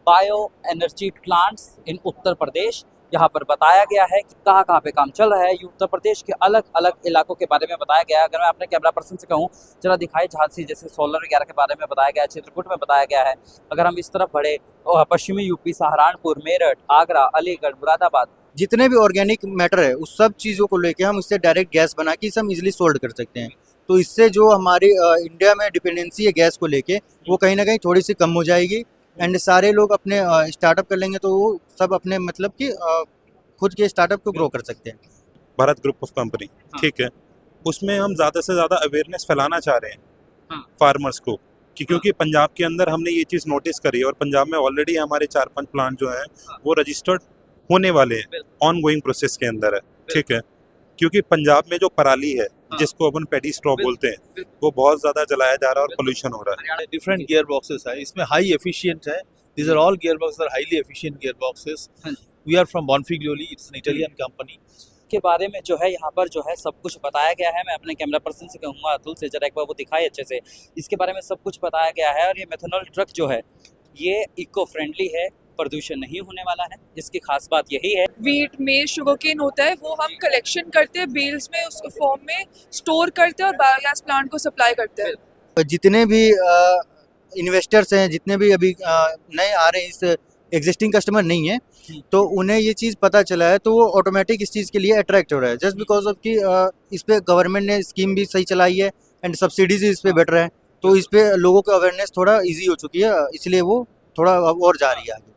Bio energy plants in Uttar Pradesh. यहाँ पर बताया गया है कि कहाँ कहाँ पे काम चल रहा है। ये उत्तर प्रदेश के अलग अलग इलाकों के बारे में बताया गया है। अगर मैं अपने कैमरा पर्सन से कहूँ जरा दिखाई झांसी, जैसे सोलर वगैरह के बारे में बताया गया है, चित्रकूट में बताया गया है। अगर हम इस तरफ बढ़े पश्चिमी यूपी, सहारनपुर, मेरठ, आगरा, अलीगढ़, मुरादाबाद, जितने भी ऑर्गेनिक मैटर है उस सब चीज़ों को लेके हम इससे डायरेक्ट गैस बना के इसे हम इजिली सोल्ड कर सकते हैं। तो इससे जो हमारी इंडिया में डिपेंडेंसी है गैस को लेके वो कहीं ना कहीं थोड़ी सी कम हो जाएगी। एंड सारे लोग अपने स्टार्टअप कर लेंगे तो वो सब अपने मतलब कि खुद के स्टार्टअप को ग्रो कर सकते हैं। भारत ग्रुप ऑफ कंपनी, ठीक है, उसमें हम ज़्यादा से ज़्यादा अवेयरनेस फैलाना चाह रहे हैं फार्मर्स को क्योंकि पंजाब के अंदर हमने ये चीज़ नोटिस करी है और पंजाब में ऑलरेडी हमारे 4-5 प्लांट जो हैं वो रजिस्टर्ड होने वाले हैं, ऑन गोइंग प्रोसेस के अंदर है, ठीक है। क्योंकि पंजाब में जो पराली है जिसको अपन पेडी स्ट्रॉ बोलते हैं वो बहुत ज़्यादा जलाया जा रहा है और पोल्यूशन हो रहा है। डिफरेंट गियर बॉक्सेस है, इसमें हाई एफिशिएंट है। These are all gear boxes are highly efficient gear boxes. We are from Bonfiglioli, it's an Italian company. के बारे में जो है यहाँ पर जो है सब कुछ बताया गया है। मैं अपने कैमरा पर्सन से कहूँगा अतुल से जरा एक बार वो दिखाए अच्छे से। इसके बारे में सब कुछ बताया गया है और ये मेथनॉल ट्रक जो है ये इको फ्रेंडली है, प्रदूषण नहीं होने वाला है। इसकी खास बात यही है। वीट में शुगरकेन होता है वो हम कलेक्शन करते हैं, बेल्स में उस फॉर्म में स्टोर करते हैं और बायोगैस प्लांट को सप्लाई करते हैं। जितने भी इन्वेस्टर्स हैं, जितने भी अभी नए आ रहे हैं, इस एग्जिस्टिंग कस्टमर नहीं है तो उन्हें ये चीज़ पता चला है तो वो ऑटोमेटिक इस चीज़ के लिए अट्रैक्ट हो रहा है जस्ट बिकॉज ऑफ कि इस पे गवर्नमेंट ने स्कीम भी सही चलाई है एंड सब्सिडीज इस पे बेटर है। तो इस पे लोगों को अवेयरनेस थोड़ा इजी हो चुकी है, इसलिए वो थोड़ा और जा रही है आगे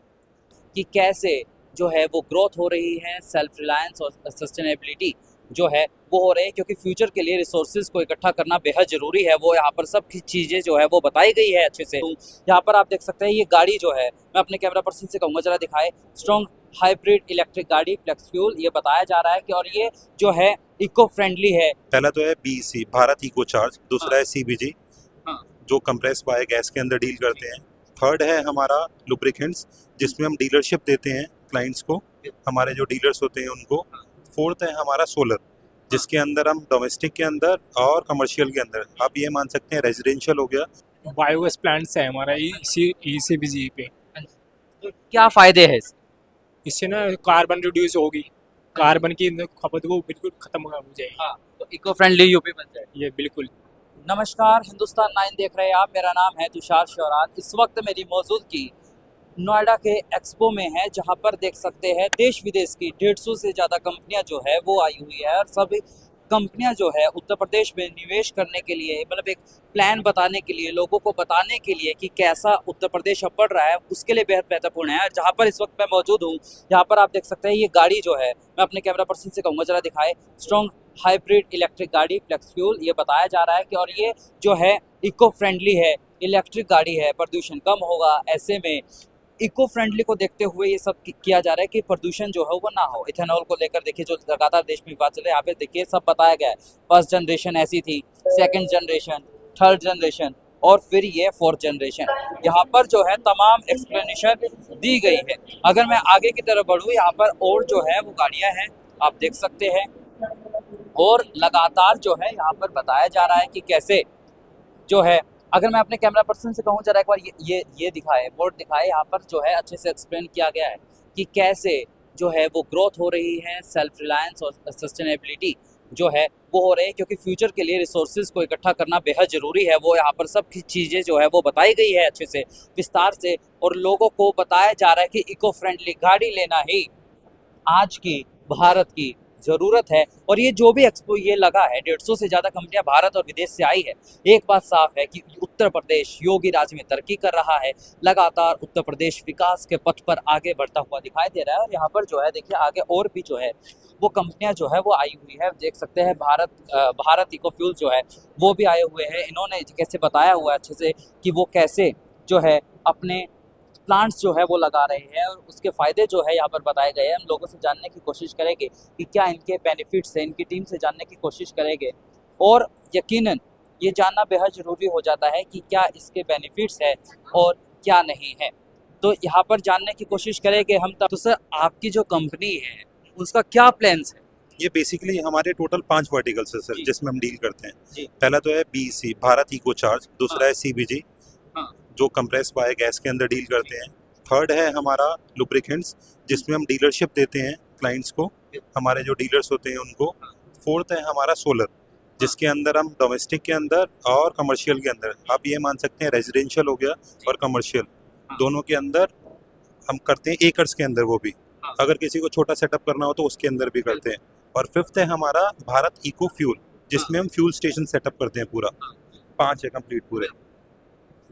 कि कैसे जो है वो ग्रोथ हो रही है, सेल्फ रिलायंस और सस्टेनेबिलिटी जो है वो हो रही है। क्योंकि फ्यूचर के लिए रिसोर्सेज को इकट्ठा करना बेहद ज़रूरी है। वो यहाँ पर सब चीज़ें जो है वो बताई गई है अच्छे से। यहाँ पर आप देख सकते हैं ये गाड़ी जो है, मैं अपने कैमरा पर्सन से कहूँगा जरा दिखाए, स्ट्रॉन्ग हाइब्रिड इलेक्ट्रिक गाड़ी, फ्लेक्स फ्यूल, ये बताया जा रहा है कि और ये जो है इको फ्रेंडली है। पहला तो है BEC, भारत इको चार्ज, दूसरा है CBG जो कंप्रेस बाय गैस के अंदर डील करते हैं। थर्ड है हमारा लुब्रिकेंट्स जिसमें हम डीलरशिप देते हैं क्लाइंट्स को, हमारे जो डीलर्स होते हैं उनको। फोर्थ है हमारा सोलर जिसके अंदर हम डोमेस्टिक के अंदर और कमर्शियल के अंदर, आप ये मान सकते हैं रेजिडेंशियल हो गया। बायोगैस प्लांट्स है हमारा ECBG पे। तो क्या फ़ायदे हैं इससे ना कार्बन रिड्यूस होगी, कार्बन की खपत को बिल्कुल खत्म हो जाएगी। हाँ, तो इको फ्रेंडली यूपी बन जाए ये बिल्कुल। नमस्कार, हिंदुस्तान 9 देख रहे हैं आप। मेरा नाम है तुषार शौरान। इस वक्त मेरी मौजूदगी नोएडा के एक्सपो में है जहां पर देख सकते हैं देश विदेश की 150 से ज़्यादा कंपनियां जो है वो आई हुई है और सभी कंपनियां जो है उत्तर प्रदेश में निवेश करने के लिए, मतलब एक प्लान बताने के लिए, लोगों को बताने के लिए कि कैसा उत्तर प्रदेश अब बढ़ रहा है, उसके लिए बेहद महत्वपूर्ण है। जहाँ पर इस वक्त मैं मौजूद हूँ यहाँ पर आप देख सकते हैं ये गाड़ी जो है, मैं अपने कैमरा पर्सन से कहूँगा जरा दिखाए, स्ट्रॉन्ग हाइब्रिड इलेक्ट्रिक गाड़ी, फ्लेक्स फ्यूल, ये बताया जा रहा है कि और ये जो है इको फ्रेंडली है, इलेक्ट्रिक गाड़ी है, प्रदूषण कम होगा। ऐसे में इको फ्रेंडली को देखते हुए ये सब किया जा रहा है कि प्रदूषण जो है वो ना हो। इथेनॉल को लेकर देखिए जो लगातार देश में विवाद चल रहा है, यहाँ पे देखिए सब बताया गया है। फर्स्ट जनरेशन ऐसी थी, सेकंड जनरेशन, थर्ड जनरेशन और फिर ये फोर्थ जनरेशन। यहाँ पर जो है तमाम एक्सप्लेनेशन दी गई है। अगर मैं आगे की तरफ बढ़ूँ यहाँ पर और जो है वो गाड़ियाँ हैं आप देख सकते हैं और लगातार जो है यहाँ पर बताया जा रहा है कि कैसे जो है, अगर मैं अपने कैमरा पर्सन से कहूँ जरा एक बार ये दिखाए, बोर्ड दिखाए, यहाँ पर जो है अच्छे से एक्सप्लेन किया गया है कि कैसे जो है वो ग्रोथ हो रही है, सेल्फ रिलायंस और सस्टेनेबिलिटी जो है वो हो रही है। क्योंकि फ्यूचर के लिए रिसोर्सेज को इकट्ठा करना बेहद ज़रूरी है। वो यहाँ पर सब चीज़ें जो है वो बताई गई है अच्छे से, विस्तार से, और लोगों को बताया जा रहा है कि इको फ्रेंडली गाड़ी लेना ही आज की भारत की ज़रूरत है। और ये जो भी एक्सपो ये लगा है, 150 से ज़्यादा कंपनियां भारत और विदेश से आई है। एक बात साफ है कि उत्तर प्रदेश योगी राज में तरक्की कर रहा है। लगातार उत्तर प्रदेश विकास के पथ पर आगे बढ़ता हुआ दिखाई दे रहा है। और यहाँ पर जो है देखिए आगे और भी जो है वो कंपनियां जो है वो आई हुई है। देख सकते हैं भारत इको फ्यूल जो है वो भी आए हुए हैं। इन्होंने कैसे बताया हुआ है अच्छे से कि वो कैसे जो है अपने प्लांट्स जो है वो लगा रहे हैं और उसके फ़ायदे जो है यहाँ पर बताए गए हैं। हम लोगों से जानने की कोशिश करेंगे कि क्या इनके बेनिफिट्स हैं, इनकी टीम से जानने की कोशिश करेंगे और यकीनन ये जानना बेहद ज़रूरी हो जाता है कि क्या इसके बेनिफिट्स है और क्या नहीं है। तो यहाँ पर जानने की कोशिश करेंगे हम तब। तो सर आपकी जो कंपनी है उसका क्या प्लान्स है? ये बेसिकली हमारे टोटल 5 वर्टिकल्स है सर जिसमें हम डील करते हैं। पहला तो है BEC, भारत इको चार्ज, दूसरा है CBG जो कंप्रेस बाय गैस के अंदर डील करते हैं। थर्ड है हमारा लुब्रिकेंट्स, जिसमें हम डीलरशिप देते हैं क्लाइंट्स को, हमारे जो डीलर्स होते हैं उनको। फोर्थ है हमारा सोलर, जिसके अंदर हम डोमेस्टिक के अंदर और कमर्शियल के अंदर, आप ये मान सकते हैं रेजिडेंशियल हो गया और कमर्शियल, दोनों के अंदर हम करते हैं, एकर्स के अंदर वो भी। अगर किसी को छोटा सेटअप करना हो तो उसके अंदर भी करते हैं। और फिफ्थ है हमारा भारत इको फ्यूल, जिसमें हम फ्यूल स्टेशन सेटअप करते हैं पूरा। 5 है कंप्लीट पूरे।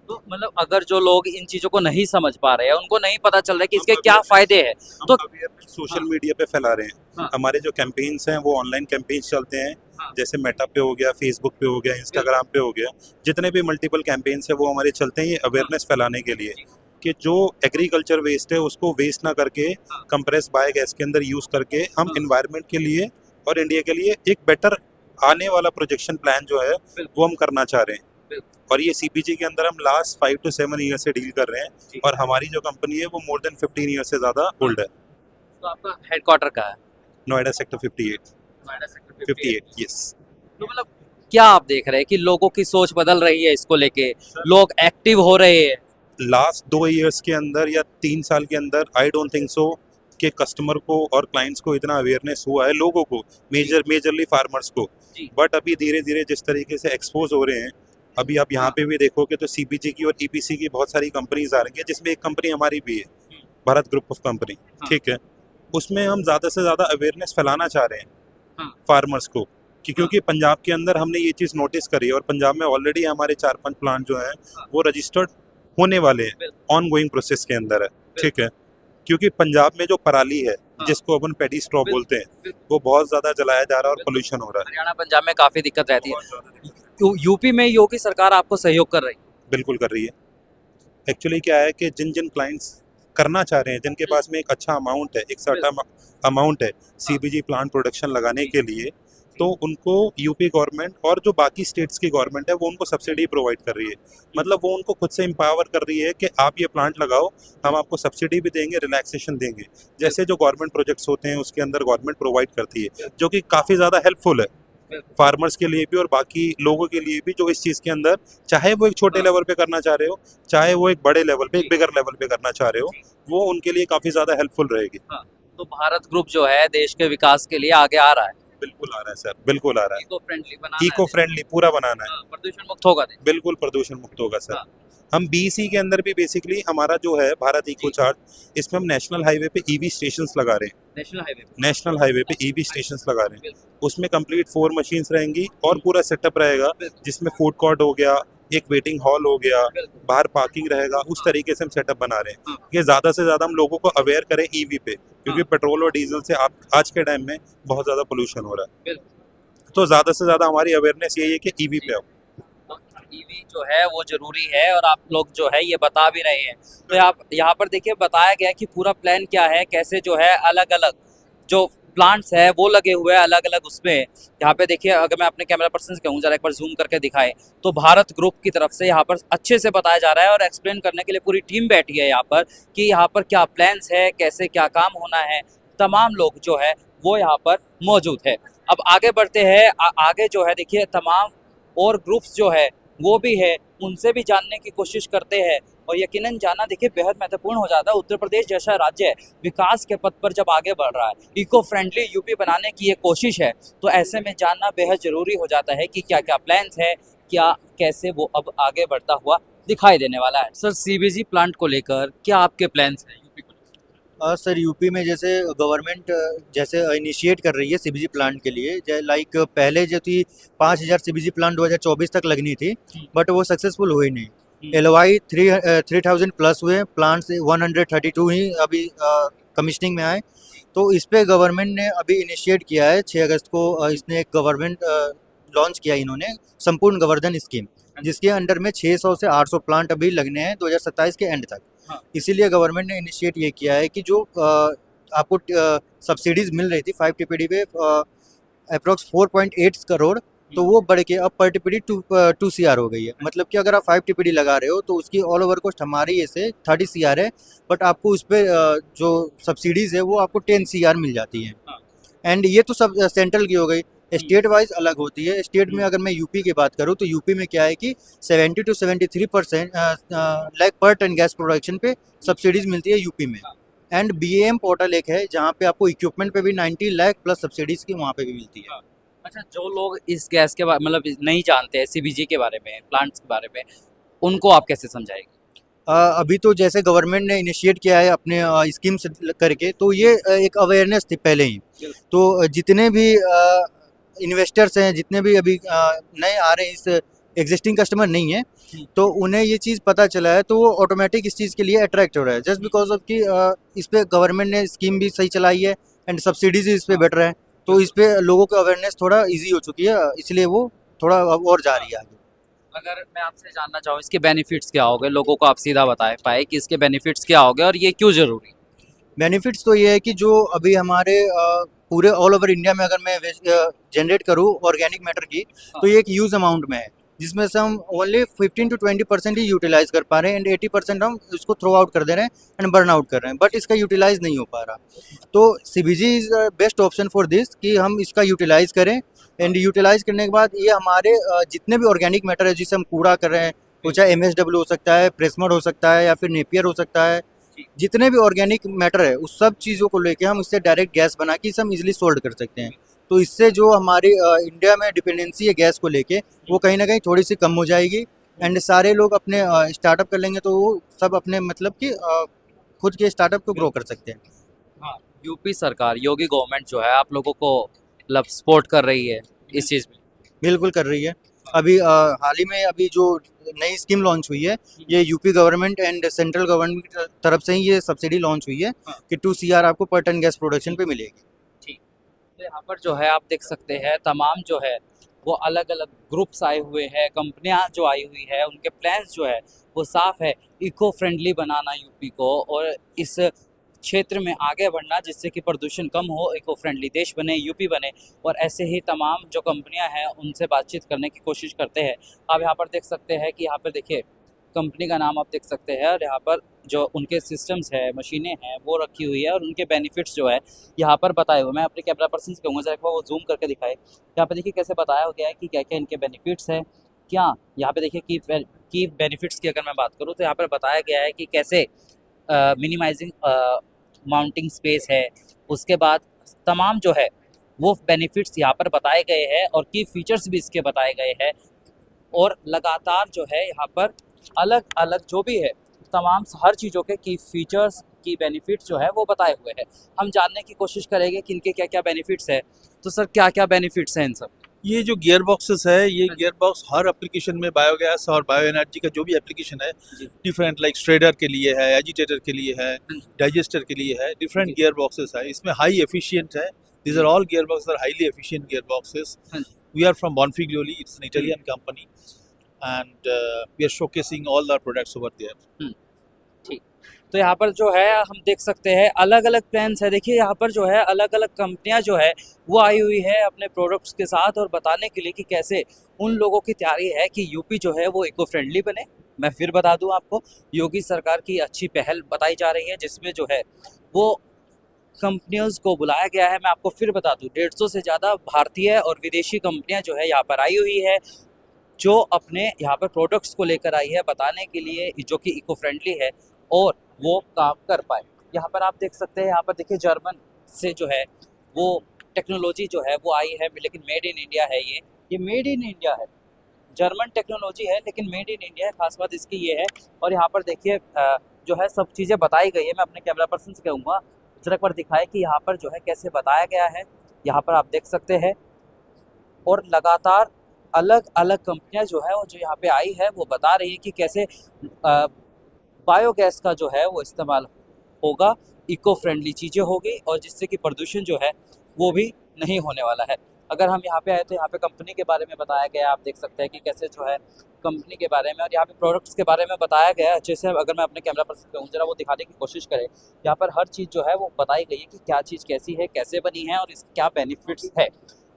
तो मतलब अगर जो लोग इन चीजों को नहीं समझ पा रहे हैं, उनको नहीं पता चल रहा है कि इसके क्या फायदे हैं, तो अवेयरनेस सोशल मीडिया पे फैला रहे हैं। हमारे जो कैंपेन्स हैं वो ऑनलाइन कैंपेन्स चलते हैं, जैसे मेटा पे हो गया, फेसबुक पे हो गया, इंस्टाग्राम पे हो गया, जितने भी मल्टीपल कैंपेन्स हैं वो हमारे चलते हैं ये अवेयरनेस फैलाने के लिए कि जो एग्रीकल्चर वेस्ट है उसको वेस्ट ना करके कंप्रेस बायोगैस के अंदर यूज करके हम एनवायरनमेंट के लिए और इंडिया के लिए एक बेटर आने वाला प्रोजेक्शन प्लान जो है वो हम करना चाह रहे हैं। और ये सीपीजी के अंदर हम लास्ट 5 to 7 ईयर से डील कर रहे हैं, और हमारी जो कंपनी है वो मोर देन 15 ईयर से ज़्यादा ओल्ड है। तो आपका हेडक्वार्टर कहाँ है? Noida sector 58। Noida sector 58 yes. तो मतलब क्या आप देख रहे हैं कि लोगों की सोच बदल रही है इसको लेके, लोग एक्टिव हो रहे हैं? लास्ट 2 ईयर्स के अंदर या 3 साल के अंदर आई डोंट थिंक सो कि कस्टमर को और क्लाइंट्स को इतना अवेयरनेस हुआ है, लोगों को, मेजरली फार्मर्स को। बट अभी धीरे धीरे जिस तरीके से एक्सपोज हो रहे हैं, अभी आप यहाँ पे भी देखोगे तो सीपीजी की और ईपीसी की बहुत सारी कंपनीज आ रही है, जिसमें एक कंपनी हमारी भी है, भारत ग्रुप ऑफ कंपनी, ठीक है। उसमें हम ज़्यादा से ज़्यादा अवेयरनेस फैलाना चाह रहे हैं फार्मर्स को, क्योंकि पंजाब के अंदर हमने ये चीज़ नोटिस करी है, और पंजाब में ऑलरेडी हमारे 4-5 प्लांट जो हैं वो रजिस्टर्ड होने वाले हैं, ऑन गोइंग प्रोसेस के अंदर है, ठीक है। क्योंकि पंजाब में जो पराली है, जिसको अपन पेडी स्ट्रॉ बोलते हैं, वो बहुत ज़्यादा जलाया जा रहा है और पोल्यूशन हो रहा है। हरियाणा पंजाब में काफी दिक्कत रहती है। यूपी में योगी सरकार आपको सहयोग कर रही है? बिल्कुल कर रही है। एक्चुअली क्या है कि जिन जिन क्लाइंट्स करना चाह रहे हैं, जिनके पास में एक अच्छा अमाउंट है, एक सर्टेन अमाउंट है सीबीजी प्लांट प्रोडक्शन लगाने के लिए, तो उनको यूपी गवर्नमेंट और जो बाकी स्टेट्स की गवर्नमेंट है वो उनको सब्सिडी प्रोवाइड कर रही है। मतलब वो उनको खुद से एम्पावर कर रही है कि आप ये प्लांट लगाओ, हम आपको सब्सिडी भी देंगे, रिलैक्सेशन देंगे, जैसे जो गवर्नमेंट प्रोजेक्ट्स होते हैं उसके अंदर गवर्नमेंट प्रोवाइड करती है, जो कि काफ़ी ज़्यादा हेल्पफुल है फार्मर्स के लिए भी और बाकी लोगों के लिए भी, जो इस चीज़ के अंदर चाहे वो एक छोटे लेवल पे करना चाह रहे हो, चाहे वो एक बड़े लेवल पे, एक बिगर लेवल पे करना चाह रहे हो, वो उनके लिए काफ़ी ज़्यादा हेल्पफुल रहेगी। तो भारत ग्रुप जो है देश के विकास के लिए आगे आ रहा है, बिल्कुल आ रहा है सर, बिल्कुल आ रहा है। इको फ्रेंडली बनाना इको फ्रेंडली पूरा बनाना है, प्रदूषण मुक्त होगा देश। बिल्कुल प्रदूषण मुक्त होगा सर। हम बीसी के अंदर भी बेसिकली हमारा जो है भारत इको चार्ज, इसमें हम नेशनल हाईवे पे ईवी स्टेशंस लगा रहे हैं, नेशनल हाईवे पे ईवी स्टेशंस लगा रहे हैं। उसमें कंप्लीट 4 मशीन्स रहेंगी और पूरा सेटअप रहेगा, जिसमें फूड कोर्ट हो गया, एक वेटिंग हॉल हो गया, बाहर पार्किंग रहेगा, उस तरीके से हम सेटअप बना रहे हैं कि ज़्यादा से ज़्यादा हम लोगों को अवेयर करें ईवी पे, क्योंकि पेट्रोल और डीजल से आज के टाइम में बहुत ज़्यादा पोल्यूशन हो रहा है। तो ज़्यादा से ज़्यादा हमारी अवेयरनेस यही है कि ईवी पे आओ। ईवी जो है वो जरूरी है, और आप लोग जो है ये बता भी रहे हैं। तो आप यहाँ पर देखिए बताया गया कि पूरा प्लान क्या है, कैसे जो है अलग अलग जो प्लांट्स है वो लगे हुए हैं अलग अलग उसमें। यहाँ पे देखिए, अगर मैं अपने कैमरा पर्सन से कहूँ जरा एक बार जूम करके दिखाएं, तो भारत ग्रुप की तरफ से यहाँ पर अच्छे से बताया जा रहा है, और एक्सप्लेन करने के लिए पूरी टीम बैठी है यहाँ पर कि यहाँ पर क्या प्लान्स है, कैसे क्या काम होना है। तमाम लोग जो है वो यहाँ पर मौजूद है। अब आगे बढ़ते हैं, आगे जो है देखिए तमाम और ग्रुप्स जो है वो भी है, उनसे भी जानने की कोशिश करते हैं। और यकीनन जाना देखिए बेहद महत्वपूर्ण हो जाता है। उत्तर प्रदेश जैसा राज्य है, विकास के पथ पर जब आगे बढ़ रहा है, इको फ्रेंडली यूपी बनाने की ये कोशिश है, तो ऐसे में जानना बेहद ज़रूरी हो जाता है कि क्या क्या प्लान्स है, क्या कैसे वो अब आगे बढ़ता हुआ दिखाई देने वाला है। सर, सीबीजी प्लांट को लेकर क्या आपके प्लान्स हैं यूपी को? सर, यूपी में जैसे गवर्नमेंट जैसे इनिशिएट कर रही है सीबीजी प्लांट के लिए, लाइक पहले जो थी 5000 सीबीजी प्लांट 2024 तक लगनी थी, बट वो सक्सेसफुल हुई नहीं। LOI 3000 प्लस हुए, प्लांट्स 132 ही अभी कमिश्निंग में आए। तो इस पे गवर्नमेंट ने अभी इनिशिएट किया है 6 अगस्त को, इसने एक गवर्नमेंट लॉन्च किया इन्होंने संपूर्ण गोवर्धन स्कीम, जिसके अंडर में 600 से 800 प्लांट अभी लगने हैं 2027 के एंड तक। इसीलिए गवर्नमेंट ने इनिशिएट ये किया है कि जो आपको सब्सिडीज मिल रही थी 5 TPD पे अप्रोक्स 4.8 करोड़, तो वो बढ़ के अब पर TPD 2 CR हो गई है। मतलब कि अगर आप 5 TPD लगा रहे हो तो उसकी ऑल ओवर कॉस्ट हमारी ऐसे 30 CR है, बट आपको उस पर जो सब्सिडीज़ है वो आपको 10 CR मिल जाती है। एंड ये तो सब सेंट्रल की हो गई। स्टेट वाइज अलग होती है। स्टेट में अगर मैं यूपी की बात करूँ तो यूपी में क्या है कि 70 to 73% लाइक पर टन गैस प्रोडक्शन पे सब्सिडीज मिलती है यूपी में। एंड BAM पोर्टल एक है जहाँ पे आपको इक्विपमेंट पे भी 90 लाख प्लस सब्सिडीज की वहाँ पे भी मिलती है। अच्छा, जो लोग इस गैस के बारे मतलब नहीं जानते हैं CBG के बारे में, प्लांट्स के बारे में, उनको आप कैसे समझाएंगे? अभी तो जैसे गवर्नमेंट ने इनिशिएट किया है अपने स्कीम्स करके, तो ये एक अवेयरनेस थी पहले ही। तो जितने भी इन्वेस्टर्स हैं, जितने भी अभी नए आ रहे हैं, इस एग्जिस्टिंग कस्टमर नहीं है, तो उन्हें ये चीज़ पता चला है, तो वो ऑटोमेटिक इस चीज़ के लिए अट्रैक्ट हो रहा है जस्ट बिकॉज ऑफ कि इस पे गवर्नमेंट ने स्कीम भी सही चलाई है एंड सब्सिडीज इस पे बेटर है, तो इस पे लोगों को अवेयरनेस थोड़ा इजी हो चुकी है, इसलिए वो थोड़ा और जा रही है आगे। अगर मैं आपसे जानना चाहूँ इसके बेनिफिट्स क्या होंगे, लोगों को आप सीधा बताए पाए कि इसके बेनिफिट्स क्या होंगे और ये क्यों जरूरी? बेनिफिट्स तो ये है कि जो अभी हमारे पूरे ऑल ओवर इंडिया में अगर मैं जनरेट करूँ ऑर्गेनिक मैटर की, तो ये एक यूज अमाउंट में है जिसमें से हम ओनली 15 to 20% ही यूटिलाइज कर पा रहे हैं एंड 80% हम इसको थ्रो आउट कर दे रहे हैं एंड बर्न आउट कर रहे हैं, बट इसका यूटिलाइज नहीं हो पा रहा। तो CBG is best option for this कि हम इसका यूटिलाइज करें एंड यूटिलाइज करने के बाद ये हमारे जितने भी ऑर्गेनिक मैटर है जिसे हम कूड़ा कर रहे हैं, वो चाहे MSW हो सकता है, प्रेसमड हो सकता है या फिर नेपियर हो सकता है, जितने भी ऑर्गेनिक मैटर है उस सब चीज़ों को लेके हम इससे डायरेक्ट गैस बना के इसे हम इजीली सोल्ड कर सकते हैं। तो इससे जो हमारी इंडिया में डिपेंडेंसी है गैस को लेके, वो कहीं ना कहीं थोड़ी सी कम हो जाएगी एंड सारे लोग अपने स्टार्टअप कर लेंगे, तो वो सब अपने मतलब कि खुद के स्टार्टअप को ग्रो कर सकते हैं। हाँ, यूपी सरकार, योगी गवर्नमेंट जो है आप लोगों को मतलब सपोर्ट कर रही है इस चीज़ में? बिल्कुल कर रही है। अभी हाल ही में अभी जो नई स्कीम लॉन्च हुई है, ये UP government and central government की तरफ से ही ये सब्सिडी लॉन्च हुई है कि 2 CR आपको पर टन गैस प्रोडक्शन पे मिलेगी। तो यहाँ पर जो है आप देख सकते हैं तमाम जो है वो अलग अलग ग्रुप्स आए हुए हैं, कंपनियां जो आई हुई है, उनके प्लान्स जो है वो साफ है इको फ्रेंडली बनाना यूपी को और इस क्षेत्र में आगे बढ़ना जिससे कि प्रदूषण कम हो, इको फ्रेंडली देश बने, यूपी बने। और ऐसे ही तमाम जो कंपनियां हैं उनसे बातचीत करने की कोशिश करते हैं। आप यहाँ पर देख सकते हैं कि यहाँ पर देखिए कंपनी का नाम आप देख सकते हैं और यहाँ पर जो उनके सिस्टम्स है, मशीनें हैं वो रखी हुई है और उनके बेनिफिट्स जो है यहाँ पर बताए हुए। मैं अपने कैमरा पर्सन से कहूँगा जरा वो जूम करके दिखाए। यहाँ पे देखिए कैसे बताया गया है कि क्या क्या इनके बेनिफिट्स हैं। क्या यहाँ पे देखिए की बेनिफिट्स की अगर मैं बात करूँ तो यहाँ पर बताया गया है कि कैसे मिनिमाइजिंग माउंटिंग स्पेस है, उसके बाद तमाम जो है वो बेनिफिट्स यहाँ पर बताए गए हैं और की फीचर्स भी इसके बताए गए हैं। और लगातार जो है यहाँ पर अलग अलग जो भी है तमाम हर चीज़ों के की फीचर्स की बेनिफिट्स जो है वो बताए हुए हैं। हम जानने की कोशिश करेंगे कि इनके क्या क्या बेनिफिट्स है। तो सर क्या क्या बेनिफिट्स हैं इन सब? ये जो गियर बॉक्सेस है, ये गियर बॉक्स हर एप्लीकेशन में बायोगैस और बायो एनर्जी का जो भी एप्लीकेशन है, डिफरेंट लाइक श्रेडर के लिए है, एजिटेटर के लिए है, डाइजेस्टर के लिए है, डिफरेंट गियर बॉक्सेस है। इसमें हाई एफिशिएंट है। These are all gear box are highly efficient gear boxes. We are from Bonfiglioli, it's an Italian company and we are showcasing all our products over there. ठीक, तो यहाँ पर जो है हम देख सकते हैं अलग अलग प्लान्स है। देखिए यहाँ पर जो है अलग अलग कंपनियाँ जो है वो आई हुई है अपने प्रोडक्ट्स के साथ और बताने के लिए कि कैसे उन लोगों की तैयारी है कि यूपी जो है वो इको फ्रेंडली बने। मैं फिर बता दूं आपको, योगी सरकार की अच्छी पहल बताई जा रही है जिसमें जो है वो कंपनियों को बुलाया गया है। मैं आपको फिर बता दूं 150 से ज़्यादा भारतीय और विदेशी कंपनियाँ जो है यहाँ पर आई हुई है, जो अपने यहाँ पर प्रोडक्ट्स को लेकर आई है बताने के लिए जो कि इको फ्रेंडली है और वो काम कर पाए। यहाँ पर आप देख सकते हैं, यहाँ पर देखिए जर्मन से जो है वो टेक्नोलॉजी जो है वो आई है, लेकिन मेड इन इंडिया है। ये मेड इन इंडिया है, जर्मन टेक्नोलॉजी है लेकिन मेड इन इंडिया है। खास बात इसकी ये है। और यहाँ पर देखिए जो है सब चीज़ें बताई गई है। मैं अपने कैमरा पर्सन से कहूँगा जरा एक बार दिखाए कि यहाँ पर जो है कैसे बताया गया है। यहाँ पर आप देख सकते हैं और लगातार अलग अलग कंपनियां जो है वो जो यहाँ पे आई है वो बता रही है कि कैसे बायोगैस का जो है वो इस्तेमाल होगा, इको फ्रेंडली चीज़ें होगी और जिससे कि प्रदूषण जो है वो भी नहीं होने वाला है। अगर हम यहाँ पे आए तो यहाँ पे कंपनी के बारे में बताया गया, आप देख सकते हैं कि कैसे जो है कंपनी के बारे में और यहाँ पे प्रोडक्ट्स के बारे में बताया गया है अच्छे से। अगर मैं अपने कैमरा पर्सन कहूँ जरा वो दिखाने की कोशिश करें, यहाँ पर हर चीज़ जो है वो बताई गई है कि क्या चीज़ कैसी है, कैसे बनी है और इसके क्या बेनिफिट्स है।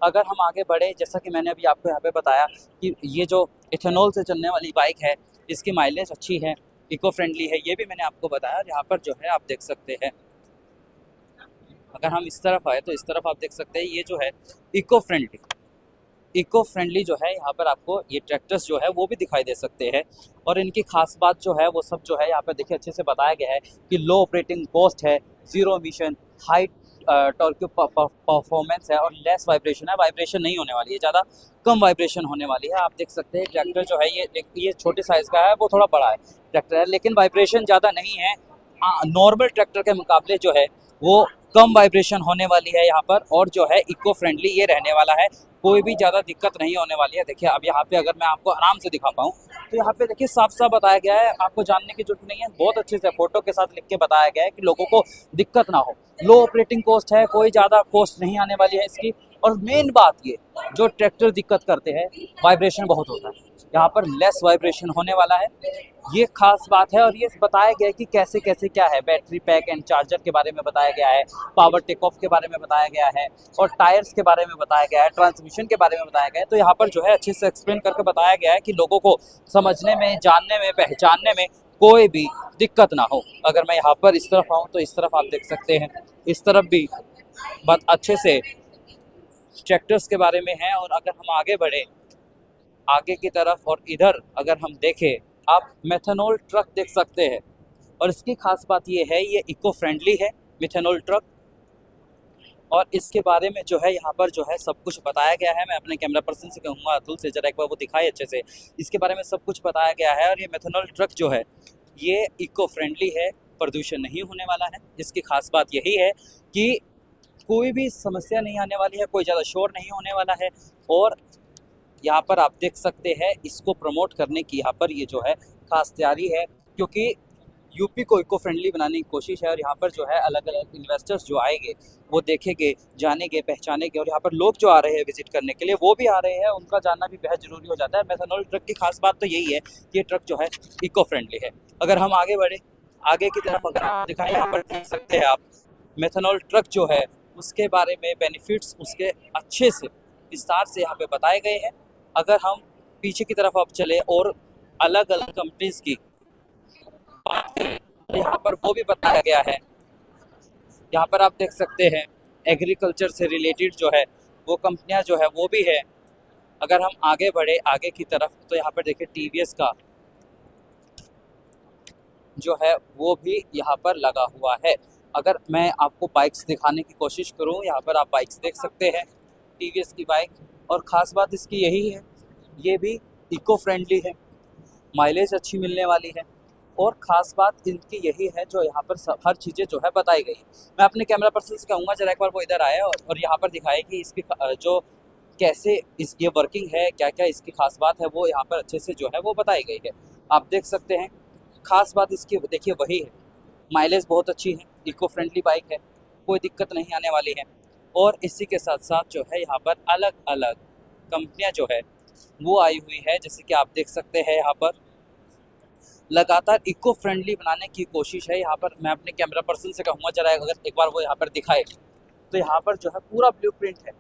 अगर हम आगे बढ़े, जैसा कि मैंने अभी आपको यहाँ पे बताया कि ये जो इथेनॉल से चलने वाली बाइक है इसकी माइलेज अच्छी है, इको फ्रेंडली है, ये भी मैंने आपको बताया। यहाँ पर जो है आप देख सकते हैं, अगर हम इस तरफ आए तो इस तरफ आप देख सकते हैं ये जो है इको फ्रेंडली इको फ्रेंडली जो है यहाँ पर आपको ये ट्रैक्टर्स जो है वो भी दिखाई दे सकते हैं। और इनकी खास बात जो है वो सब जो है यहाँ पर देखिए अच्छे से बताया गया है कि लो ऑपरेटिंग कॉस्ट है, zero emission, high torque performance है और लेस वाइब्रेशन है। वाइब्रेशन नहीं होने वाली है, ज़्यादा कम वाइब्रेशन होने वाली है। आप देख सकते हैं ट्रैक्टर जो है ये छोटे साइज़ का है, वो थोड़ा बड़ा है ट्रैक्टर है, लेकिन वाइब्रेशन ज़्यादा नहीं है। नॉर्मल ट्रैक्टर के मुकाबले जो है वो कम वाइब्रेशन होने वाली है यहाँ पर, और जो है इको फ्रेंडली ये रहने वाला है, कोई भी ज़्यादा दिक्कत नहीं होने वाली है। देखिए अब यहाँ पे अगर मैं आपको आराम से दिखा पाऊँ तो यहाँ पे देखिए साफ साफ बताया गया है, आपको जानने की जरूरत नहीं है, बहुत अच्छे से फोटो के साथ लिख के बताया गया है कि लोगों को दिक्कत ना हो। लो ऑपरेटिंग कॉस्ट है, कोई ज़्यादा कॉस्ट नहीं आने वाली है इसकी। और मेन बात ये जो ट्रैक्टर दिक्कत करते हैं, वाइब्रेशन बहुत होता है, यहाँ पर लेस वाइब्रेशन होने वाला है, ये खास बात है। और ये बताया गया है कि कैसे कैसे क्या है, बैटरी पैक एंड चार्जर के बारे में बताया गया है, पावर टेक ऑफ के बारे में बताया गया है, और टायर्स के बारे में बताया गया है, ट्रांसमिशन के बारे में बताया गया है। तो यहाँ पर जो है अच्छे से एक्सप्लेन करके बताया गया है कि लोगों को समझने में, जानने में, पहचानने में कोई भी दिक्कत ना हो। अगर मैं यहाँ पर इस तरफ आऊँ तो इस तरफ आप देख सकते हैं, इस तरफ भी बहुत अच्छे से ट्रैक्टर्स के बारे में है। और अगर हम आगे बढ़े आगे की तरफ और इधर अगर हम देखें, आप मेथनॉल ट्रक देख सकते हैं। और इसकी खास बात ये है, ये इको फ्रेंडली है मेथनॉल ट्रक, और इसके बारे में जो है यहाँ पर जो है सब कुछ बताया गया है। मैं अपने कैमरा पर्सन से कहूँगा अतुल से जरा एक बार वो दिखाए अच्छे से, इसके बारे में सब कुछ बताया गया है। और ये मेथनॉल ट्रक जो है ये इको फ्रेंडली है, प्रदूषण नहीं होने वाला है। इसकी खास बात यही है कि कोई भी समस्या नहीं आने वाली है, कोई ज़्यादा शोर नहीं होने वाला है। और यहाँ पर आप देख सकते हैं इसको प्रमोट करने की यहाँ पर ये जो है खास तैयारी है, क्योंकि यूपी को इको फ्रेंडली बनाने की कोशिश है। और यहाँ पर जो है अलग अलग इन्वेस्टर्स जो आएंगे वो देखेंगे, जानेंगे, पहचानेंगे, और यहाँ पर लोग जो आ रहे हैं विजिट करने के लिए वो भी आ रहे हैं, उनका जानना भी बेहद ज़रूरी हो जाता है। मेथनॉल ट्रक की खास बात तो यही है कि ये ट्रक जो है इको फ्रेंडली है। अगर हम आगे बढ़े आगे की तरफ अगर आप दिखाएं, यहाँ पर देख सकते हैं आप मेथनॉल ट्रक जो है उसके बारे में बेनिफिट्स उसके अच्छे से विस्तार से यहाँ पे बताए गए हैं। अगर हम पीछे की तरफ अब चले और अलग अलग कंपनीज की बात करें तो यहाँ पर वो भी बताया गया है। यहाँ पर आप देख सकते हैं एग्रीकल्चर से रिलेटेड जो है वो कंपनियां जो है वो भी है। अगर हम आगे बढ़े आगे की तरफ तो यहाँ पर देखिए टीवीएस का जो है वो भी यहाँ पर लगा हुआ है। अगर मैं आपको बाइक्स दिखाने की कोशिश करूँ, यहाँ पर आप बाइक्स देख सकते हैं, टीवीएस की बाइक। और ख़ास बात इसकी यही है, ये भी इको फ्रेंडली है, माइलेज अच्छी मिलने वाली है। और ख़ास बात इनकी यही है जो यहाँ पर हर चीज़ें जो है बताई गई है। मैं अपने कैमरा पर्सन से कहूँगा जरा एक बार वो इधर आए और यहाँ पर दिखाए कि इसकी जो कैसे ये वर्किंग है, क्या क्या इसकी खास बात है, वो यहाँ पर अच्छे से जो है वो बताई गई है। आप देख सकते हैं खास बात इसकी देखिए वही है, माइलेज बहुत अच्छी है, इको फ्रेंडली बाइक है, कोई दिक्कत नहीं आने वाली है। और इसी के साथ साथ जो है यहाँ पर अलग अलग कंपनियाँ जो है वो आई हुई है, जैसे कि आप देख सकते हैं यहाँ पर लगातार इको फ्रेंडली बनाने की कोशिश है। यहाँ पर मैं अपने कैमरा पर्सन से कहूँगा जरा अगर एक बार वो यहाँ पर दिखाए तो यहाँ पर जो है पूरा ब्लूप्रिंट है,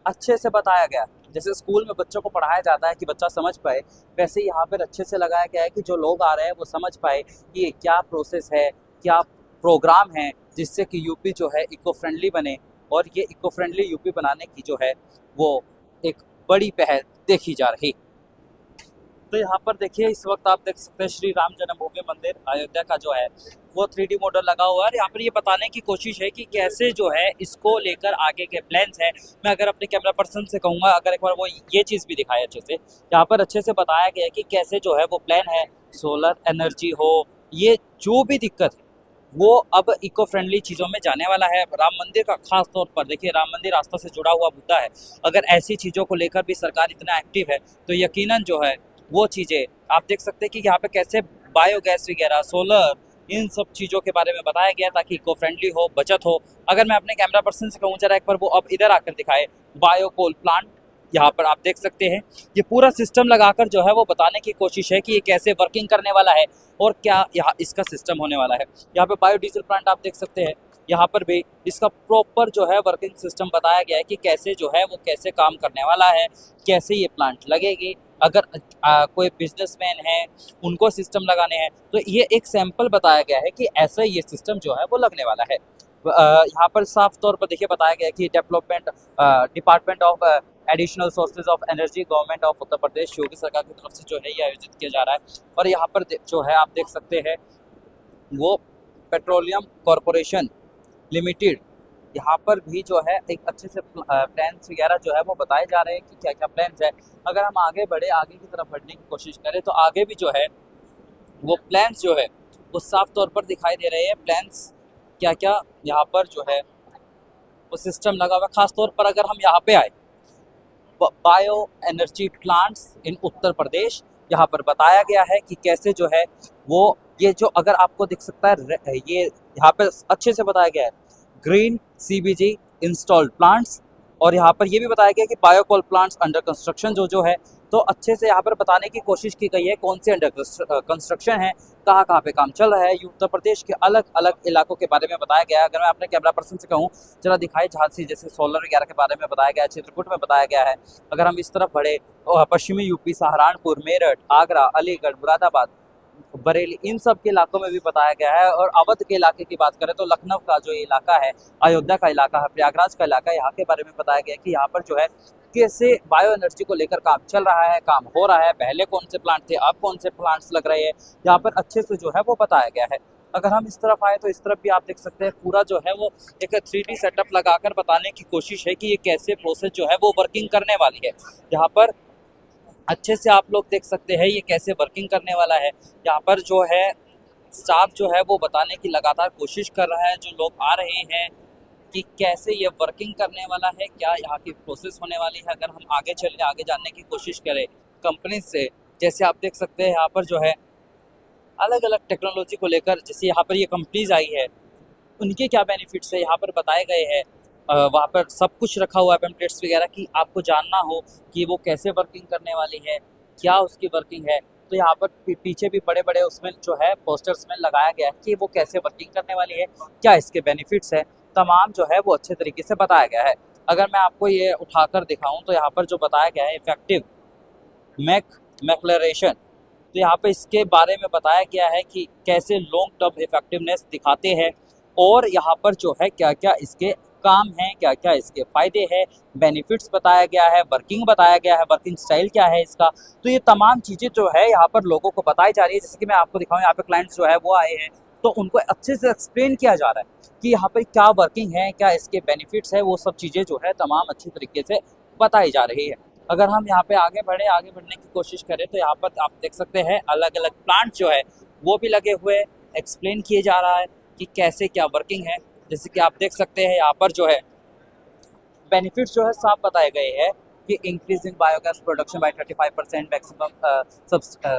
अच्छे से बताया गया। जैसे स्कूल में बच्चों को पढ़ाया जाता है कि बच्चा समझ पाए, वैसे यहाँ पर अच्छे से लगाया गया है कि जो लोग आ रहे हैं वो समझ पाए कि ये क्या प्रोसेस है, क्या प्रोग्राम है, जिससे कि यूपी जो है इको फ्रेंडली बने। और ये इको फ्रेंडली यूपी बनाने की जो है वो एक बड़ी पहल देखी जा रही। तो यहाँ पर देखिए इस वक्त आप देख सकते हैं श्री राम जन्मभूमि मंदिर अयोध्या का जो है वो 3D मॉडल लगा हुआ है। यहाँ पर ये बताने की कोशिश है कि कैसे जो है इसको लेकर आगे के प्लान्स हैं। मैं अगर अपने कैमरा पर्सन से कहूँगा अगर एक बार वो ये चीज़ भी दिखाए अच्छे से, यहाँ पर अच्छे से बताया गया है कि कैसे जो है वो प्लान है, सोलर एनर्जी हो, ये जो भी दिक्कत है वो अब इको फ्रेंडली चीज़ों में जाने वाला है। राम मंदिर का खास तौर पर देखिए, राम मंदिर आस्था से जुड़ा हुआ मुद्दा है। अगर ऐसी चीज़ों को लेकर भी सरकार इतना एक्टिव है तो यकीनन जो है वो चीज़ें आप देख सकते हैं कि यहाँ पे कैसे बायोगैस वगैरह, सोलर, इन सब चीज़ों के बारे में बताया गया ताकि इको फ्रेंडली हो, बचत हो। अगर मैं अपने कैमरा पर्सन से कहूँ जरा एक बार वो अब इधर आकर दिखाए बायोकोल प्लांट, यहाँ पर आप देख सकते हैं ये पूरा सिस्टम लगाकर जो है वो बताने की कोशिश है कि ये कैसे वर्किंग करने वाला है और क्या यहाँ इसका सिस्टम होने वाला है। यहाँ पे बायोडीजल प्लांट आप देख सकते हैं, यहाँ पर भी इसका प्रॉपर जो है वर्किंग सिस्टम बताया गया है कि कैसे जो है वो कैसे काम करने वाला है, कैसे ये प्लांट लगेगी। अगर कोई बिजनेसमैन है उनको सिस्टम लगाने हैं तो ये एक सैंपल बताया गया है कि ऐसा ये सिस्टम जो है वो लगने वाला है। यहाँ पर साफ तौर पर देखिए बताया गया है कि development department of additional sources of energy government of Uttar Pradesh Yogi सरकार की तरफ से जो है ये आयोजित किया जा रहा है। और यहाँ पर जो है आप देख सकते हैं वो पेट्रोलियम कॉरपोरेशन लिमिटेड, यहाँ पर भी जो है एक अच्छे से प्लान्स वगैरह जो है वो बताए जा रहे हैं कि क्या क्या प्लान्स है। अगर हम आगे बढ़े, आगे की तरफ बढ़ने की कोशिश करें तो आगे भी जो है वो प्लान्स जो है वो साफ तौर पर दिखाई दे रहे हैं। प्लान्स क्या क्या यहाँ पर जो है वो सिस्टम लगा हुआ है। खास तौर पर अगर हम यहाँ पे आए, bio energy plants in Uttar Pradesh, यहाँ पर बताया गया है कि कैसे जो है वो ये जो अगर आपको दिख सकता है ये यहाँ पे अच्छे से बताया गया है ग्रीन CBG इंस्टॉल्ड प्लांट्स। और यहाँ पर ये भी बताया गया कि बायोकोल प्लांट्स अंडर कंस्ट्रक्शन जो है, तो अच्छे से यहाँ पर बताने की कोशिश की गई है कौन से अंडर कंस्ट्रक्शन है, कहाँ कहाँ पे काम चल रहा है। ये उत्तर प्रदेश के अलग अलग इलाकों के बारे में बताया गया है। अगर मैं अपने कैमरा पर्सन से कहूँ जरा दिखाई झांसी, जैसे सोलर वगैरह के बारे में बताया गया है, चित्रकूट में बताया गया है। अगर हम इस तरफ बढ़े पश्चिमी यूपी सहारनपुर, मेरठ, आगरा, अलीगढ़, मुरादाबाद, बरेली, इन सब के इलाकों में भी बताया गया है। और अवध के इलाके की बात करें तो लखनऊ का जो इलाका है, अयोध्या का इलाका है, प्रयागराज का इलाका है, यहाँ के बारे में बताया गया कि यहाँ पर जो है कैसे बायो एनर्जी को लेकर काम चल रहा है, काम हो रहा है, पहले कौन से प्लांट थे, अब कौन से प्लांट्स लग रहे हैं, यहाँ पर अच्छे से जो है वो बताया गया है। अगर हम इस तरफ आए तो इस तरफ भी आप देख सकते हैं पूरा जो है वो एक 3D सेटअप लगाकर बताने की कोशिश है कि ये कैसे प्रोसेस जो है वो वर्किंग करने वाली है। यहाँ पर अच्छे से आप लोग देख सकते हैं ये कैसे वर्किंग करने वाला है। यहाँ पर जो है स्टाफ जो है वो बताने की लगातार कोशिश कर रहा है, जो लोग आ रहे हैं कि कैसे ये वर्किंग करने वाला है, क्या यहाँ की प्रोसेस होने वाली है। अगर हम आगे चले, आगे जानने की कोशिश करें कंपनी से, जैसे आप देख सकते हैं यहाँ पर जो है अलग अलग टेक्नोलॉजी को लेकर, जैसे यहाँ पर ये कंपनीज आई है उनके क्या बेनिफिट्स है यहाँ पर बताए गए हैं। वहाँ पर सब कुछ रखा हुआ है पैम्पलेट्स वगैरह की, आपको जानना हो कि वो कैसे वर्किंग करने वाली है, क्या उसकी वर्किंग है, तो यहाँ पर पीछे भी बड़े बड़े उसमें जो है पोस्टर्स में लगाया गया है कि वो कैसे वर्किंग करने वाली है, क्या इसके बेनिफिट्स है, तमाम जो है वो अच्छे तरीके से बताया गया है। अगर मैं आपको ये उठाकर दिखाऊं तो यहाँ पर जो बताया गया है इफेक्टिव मैक्लरेशन, तो यहाँ पे इसके बारे में बताया गया है कि कैसे लॉन्ग टर्म इफेक्टिवनेस दिखाते हैं और यहाँ पर जो है क्या क्या इसके काम है, क्या क्या इसके फायदे हैं, बेनिफिट्स बताया गया है, वर्किंग बताया गया है, वर्किंग स्टाइल क्या है इसका। तो ये तमाम चीज़ें जो है यहाँ पर लोगों को बताई जा रही है। जैसे कि मैं आपको दिखाऊं, यहाँ पे क्लाइंट्स जो है वो आए हैं तो उनको अच्छे से एक्सप्लेन किया जा रहा है कि यहाँ पर क्या वर्किंग है, क्या इसके बेनिफिट्स है, वो सब चीज़ें जो है तमाम अच्छी तरीके से बताई जा रही है। अगर हम यहाँ पे आगे बढ़े, आगे बढ़ने की कोशिश करें तो यहाँ पर आप देख सकते हैं अलग अलग प्लांट जो है वो भी लगे हुए, एक्सप्लेन किए जा रहा है कि कैसे क्या वर्किंग है। जैसे कि आप देख सकते हैं यहाँ पर जो है बेनिफिट्स जो है साफ बताए गए हैं कि increasing biogas production by 35%, maximum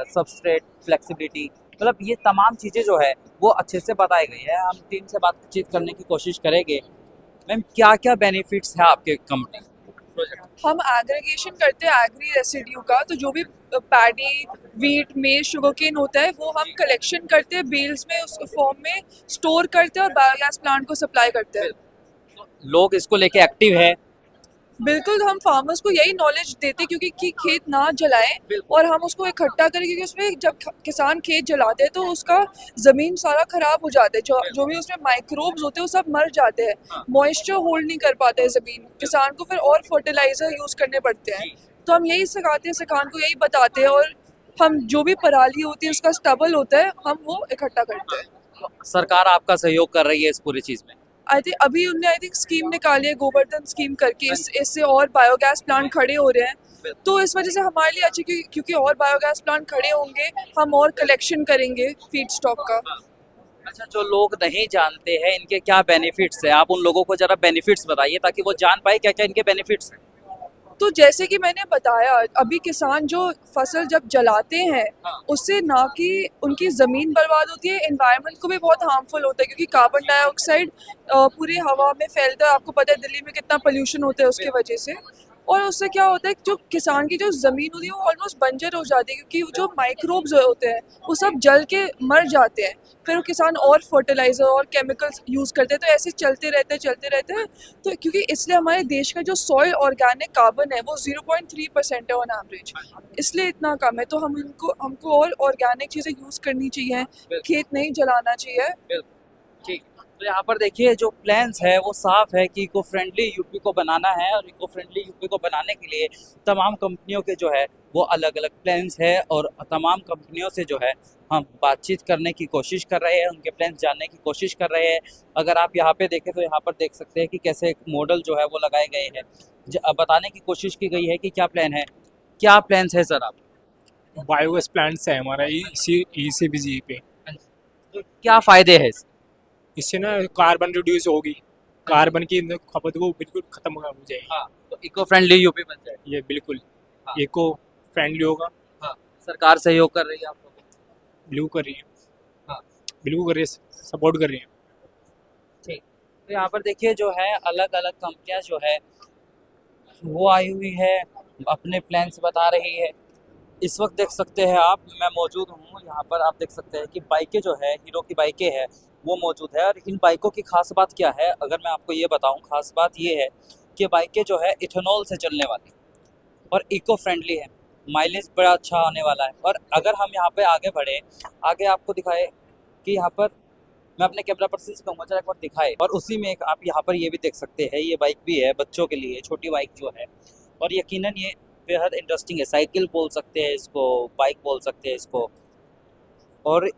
substrate flexibility, मतलब ये तमाम चीज़ें जो है वो अच्छे से बताई गई है। हम टीम से बातचीत करने की कोशिश करेंगे। मैम क्या क्या बेनिफिट्स है आपके कंपनी? हम एग्रीगेशन करते हैं एग्री रेसिड्यू का, तो जो भी पैडी, वीट, मेज, शुगरकेन होता है वो हम कलेक्शन करते हैं बेल्स में, उस फॉर्म में स्टोर करते हैं और बायोगैस प्लांट को सप्लाई करते हैं। लोग इसको लेके एक्टिव है? बिल्कुल, तो हम फार्मर्स को यही नॉलेज देते हैं क्योंकि कि खेत ना जलाएं और हम उसको इकट्ठा करें, क्योंकि उसमें जब किसान खेत जलाते हैं तो उसका ज़मीन सारा ख़राब हो जाता है, जो भी उसमें माइक्रोब्स होते हैं वो सब मर जाते हैं, मॉइस्चर होल्ड नहीं कर पाते हैं ज़मीन, किसान को फिर और फर्टिलाइज़र यूज़ करने पड़ते हैं। तो हम यही सिखाते हैं, किसान को यही बताते हैं, और हम जो भी पराली होती है उसका स्टबल होता है हम वो इकट्ठा करते हैं। सरकार आपका सहयोग कर रही है इस पूरी चीज़ में? आई थिंक अभी उनने स्कीम निकाली है, गोवर्धन स्कीम करके, इससे और बायोगैस प्लांट खड़े हो रहे हैं, तो इस वजह से हमारे लिए अच्छी, क्योंकि और बायोगैस प्लांट खड़े होंगे हम और कलेक्शन करेंगे फीड स्टॉक का। अच्छा, जो लोग नहीं जानते हैं इनके क्या बेनिफिट्स है, आप उन लोगों को जरा बेनिफिट्स बताइए ताकि वो जान पाए क्या क्या इनके बेनिफिट्स हैं। तो जैसे कि मैंने बताया, अभी किसान जो फसल जब जलाते हैं उससे ना कि उनकी ज़मीन बर्बाद होती है, एनवायरनमेंट को भी बहुत हार्मफुल होता है, क्योंकि कार्बन डाइऑक्साइड पूरी हवा में फैलता है। आपको पता है दिल्ली में कितना पोल्यूशन होता है उसकी वजह से, और उससे क्या होता है जो किसान की जो ज़मीन होती है वो ऑलमोस्ट बंजर हो जाती है, क्योंकि जो माइक्रोब्स होते हैं वो सब जल के मर जाते हैं, फिर वो किसान और फर्टिलाइज़र और केमिकल्स यूज़ करते हैं, तो ऐसे चलते रहते हैं। तो क्योंकि इसलिए हमारे देश का जो सॉइल ऑर्गेनिक कार्बन है वो 0.3% है ऑन एवरेज, इसलिए इतना कम है। तो हमको और ऑर्गेनिक चीज़ें यूज़ करनी चाहिए, खेत नहीं जलाना चाहिए। ठीक, तो यहाँ पर देखिए जो प्लान्स है वो साफ है कि इको फ्रेंडली यूपी को बनाना है, और इको फ्रेंडली यूपी को बनाने के लिए तमाम कंपनियों के जो है वो अलग अलग प्लान्स है, और तमाम कंपनियों से जो है हम बातचीत करने की कोशिश कर रहे हैं, उनके प्लान्स जानने की कोशिश कर रहे हैं। अगर आप यहाँ पे देखें तो यहाँ पर देख सकते हैं कि कैसे एक मॉडल जो है वो लगाए गए हैं, बताने की कोशिश की गई है कि क्या प्लान है, क्या प्लान्स है सर आप? बायोगैस प्लांट्स है हमारा इसी ECBG पे। तो क्या फ़ायदे हैं इसके? इससे ना कार्बन रिड्यूस होगी, कार्बन की खपत को बिल्कुल खत्म हो जाएगी। हाँ, तो इको फ्रेंडली यूपी बन जाए। ये बिल्कुल हाँ। इको फ्रेंडली होगा। हाँ, सरकार सहयोग कर रही है आप लोगों को? ब्लू कर रही है। हाँ। ब्लू कर रही है, सपोर्ट कर रही है। ठीक। तो यहाँ पर देखिए जो है अलग अलग कंपनियां जो है वो आई हुई है, अपने प्लान्स बता रही है। इस वक्त देख सकते हैं आप, मैं मौजूद हूँ यहाँ पर, आप देख सकते हैं कि बाइकें जो है हीरो की बाइकें हैं वो मौजूद है। और इन बाइकों की खास बात क्या है, अगर मैं आपको ये बताऊँ, खास बात ये है कि बाइकें जो है इथेनॉल से चलने वाली और इको फ्रेंडली है, माइलेज बड़ा अच्छा आने वाला है। और अगर हम यहाँ पे आगे बढ़े, आगे आपको दिखाए कि यहाँ पर मैं अपने कैमरा पर्सन से कहूँगा जरा एक बार दिखाए, और उसी में एक आप यहाँ पर ये भी देख सकते हैं, ये बाइक भी है बच्चों के लिए, छोटी बाइक जो है, और यकीनन ये बेहद इंटरेस्टिंग है। साइकिल बोल सकते हैं इसको, बाइक बोल सकते हैं इसको, और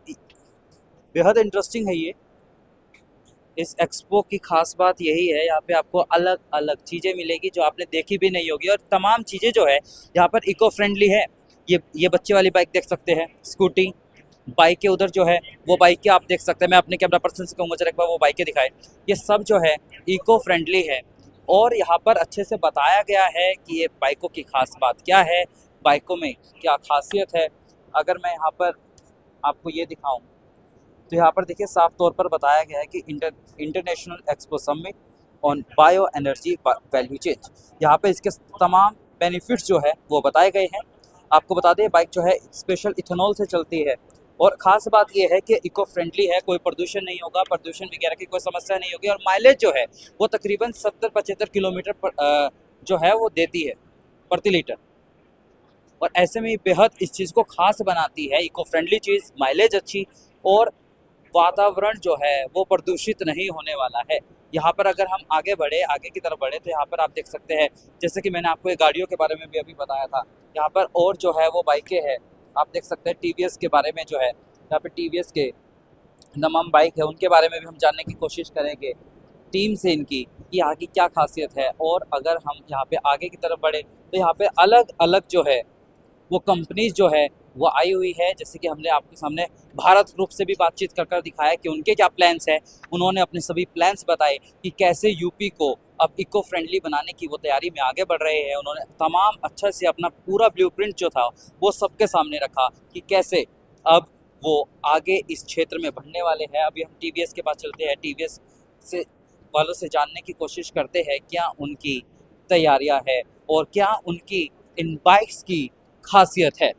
बेहद इंटरेस्टिंग है ये। इस एक्सपो की खास बात यही है, यहाँ पे आपको अलग अलग चीज़ें मिलेगी जो आपने देखी भी नहीं होगी, और तमाम चीज़ें जो है यहाँ पर इको फ्रेंडली है। ये बच्चे वाली बाइक देख सकते हैं, स्कूटी, बाइकें उधर जो है वो बाइकें आप देख सकते हैं। मैं अपने कैमरा पर्सन से कहूँगा जरा एक बार वो बाइकें दिखाए। ये सब जो है इको फ्रेंडली है, और यहाँ पर अच्छे से बताया गया है कि ये बाइकों की खास बात क्या है, बाइकों में क्या खासियत है। अगर मैं यहाँ पर आपको ये दिखाऊं तो यहाँ पर देखिए साफ तौर पर बताया गया है कि international expo summit on bio energy value change, यहाँ पे इसके तमाम बेनिफिट्स जो है वो बताए गए हैं। आपको बता दें बाइक जो है स्पेशल इथेनॉल से चलती है, और ख़ास बात ये है कि इको फ्रेंडली है, कोई प्रदूषण नहीं होगा, प्रदूषण वगैरह की कोई समस्या नहीं होगी, और माइलेज जो है वो तकरीबन 70-75 किलोमीटर पर जो है वो देती है प्रति लीटर। और ऐसे में बेहद इस चीज़ को ख़ास बनाती है, इको फ्रेंडली चीज़, माइलेज अच्छी, और वातावरण जो है वो प्रदूषित नहीं होने वाला है। यहाँ पर अगर हम आगे की तरफ बढ़े तो यहाँ पर आप देख सकते हैं, जैसे कि मैंने आपको ये गाड़ियों के बारे में भी अभी बताया था, यहाँ पर और जो है वो बाइकें हैं, आप देख सकते हैं TVS के बारे में जो है, यहाँ पे TVS के तमाम बाइक है उनके बारे में भी हम जानने की कोशिश करेंगे टीम से इनकी, कि आगे क्या खासियत है। और अगर हम यहाँ पे आगे की तरफ बढ़े तो यहाँ पे अलग अलग जो है वो कंपनीज जो है वो आई हुई है, जैसे कि हमने आपके सामने भारत ग्रुप से भी बातचीत कर दिखाया कि उनके क्या प्लान्स हैं। उन्होंने अपने सभी प्लान्स बताए कि कैसे यूपी को अब इको फ्रेंडली बनाने की वो तैयारी में आगे बढ़ रहे हैं। उन्होंने तमाम अच्छा से अपना पूरा ब्लूप्रिंट जो था वो सबके सामने रखा कि कैसे अब वो आगे इस क्षेत्र में बढ़ने वाले हैं। अभी हम TVS के पास चलते हैं, TVS से वालों से जानने की कोशिश करते हैं क्या उनकी तैयारियां है और क्या उनकी इन बाइक्स की खासियत है।